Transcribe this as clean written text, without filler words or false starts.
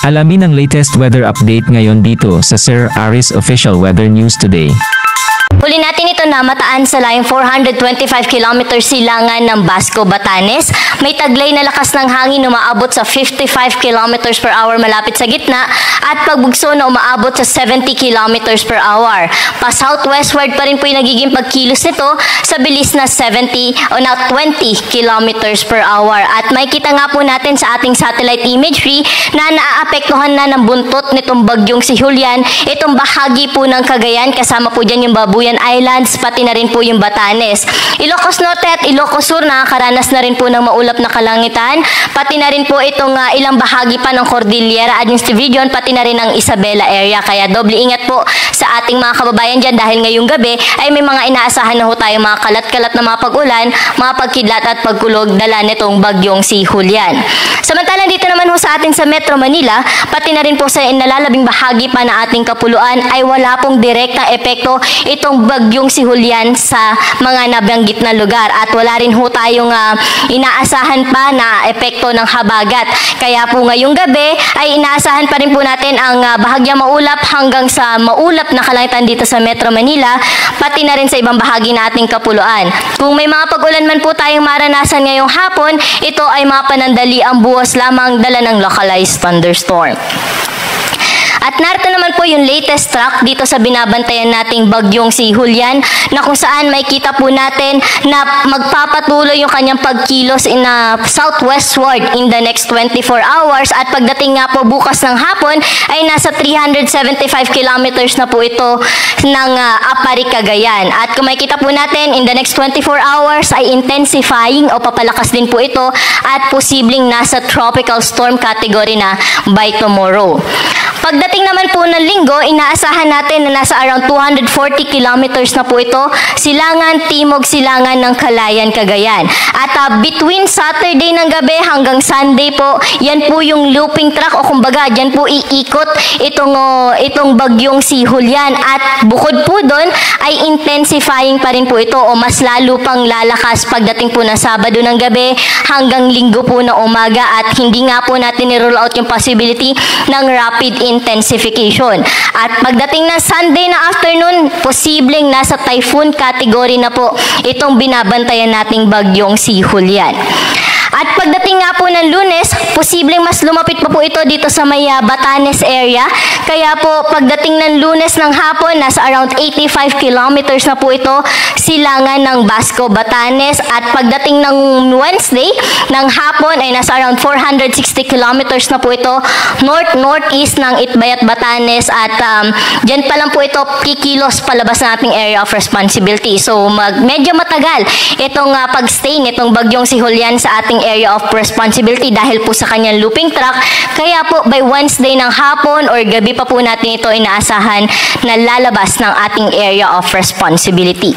Alamin ang latest weather update ngayon dito sa Sir Aris Official Weather News Today. Huli natin ito na mataan sa layong 425 km silangan ng Basco, Batanes. May taglay na lakas ng hangin na umaabot sa 55 km per hour malapit sa gitna at pagbugso na umaabot sa 70 km per hour. Pa-southwestward pa rin po yung nagiging pagkilos nito sa bilis na 70 o na 20 km per hour. At may kita nga po natin sa ating satellite imagery na naaapektuhan na ng buntot nitong bagyong si Julian itong bahagi po ng Cagayan, kasama po dyan yung Babuyan Islands, pati na rin po yung Batanes. Ilocos Norte at Ilocos Sur nakakaranas na rin po ng maulap na kalangitan, pati na rin po itong ilang bahagi pa ng Cordillera Administrative Region, pati na rin ang Isabela area. Kaya doble ingat po sa ating mga kababayan dyan dahil ngayong gabi ay may mga inaasahan na ho tayo mga kalat-kalat na mga pag-ulan, mga pagkidlat at pagkulog dala nitong bagyong si Julian. Samantalang dito naman ho sa atin sa Metro Manila, pati na rin po sa inalalabing bahagi pa na ating kapuluan ay wala pong direktang epekto itong bagyong si Julian sa mga nabanggit na lugar at wala rin ho tayong inaasahan pa na epekto ng habagat. Kaya po ngayong gabi ay inaasahan pa rin po natin ang bahagyang maulap hanggang sa maulap na kalangitan dito sa Metro Manila, pati na rin sa ibang bahagi na ating kapuluan. Kung may mga pag-ulan man po tayong maranasan ngayong hapon, ito ay mga panandaliang buwas lamang dala ng localized thunderstorm. At narito naman po yung latest track dito sa binabantayan nating bagyong si Julian na kung saan may kita po natin na magpapatuloy yung kanyang pagkilos in southwestward in the next 24 hours at pagdating nga po bukas ng hapon ay nasa 375 kilometers na po ito ng Apari, Cagayan. At kung may kita po natin in the next 24 hours ay intensifying o papalakas din po ito at posibleng nasa tropical storm category na by tomorrow. Pagdating naman po ng linggo, inaasahan natin na nasa around 240 kilometers na po ito, silangan, timog silangan ng Calayan, Cagayan. At between Saturday ng gabi hanggang Sunday po, yan po yung looping track o kumbaga, dyan po iikot itong bagyong si Julian. At bukod po doon, ay intensifying pa rin po ito o mas lalo pang lalakas pagdating po ng Sabado ng gabi hanggang Linggo po na umaga at hindi nga po natin ni-roll out yung possibility ng rapid intensification. At pagdating ng Sunday na afternoon, posibleng nasa typhoon category na po itong binabantayan nating bagyong si Julian. At pagdating nga po ng Lunes, posibleng mas lumapit pa po ito dito sa may Batanes area. Kaya po pagdating ng Lunes ng hapon, nasa around 85 kilometers na po ito silangan ng Basco, Batanes. At pagdating ng Wednesday ng hapon ay nasa around 460 kilometers na po ito north-northeast ng Itbayat, Batanes. At dyan pa lang po ito kikilos palabas ng ating area of responsibility. So medyo matagal itong pagstay nitong bagyong si Julian sa ating area of responsibility dahil po sa kanyang looping track. Kaya po by Wednesday ng hapon or gabi pa po natin ito inaasahan na lalabas ng ating area of responsibility.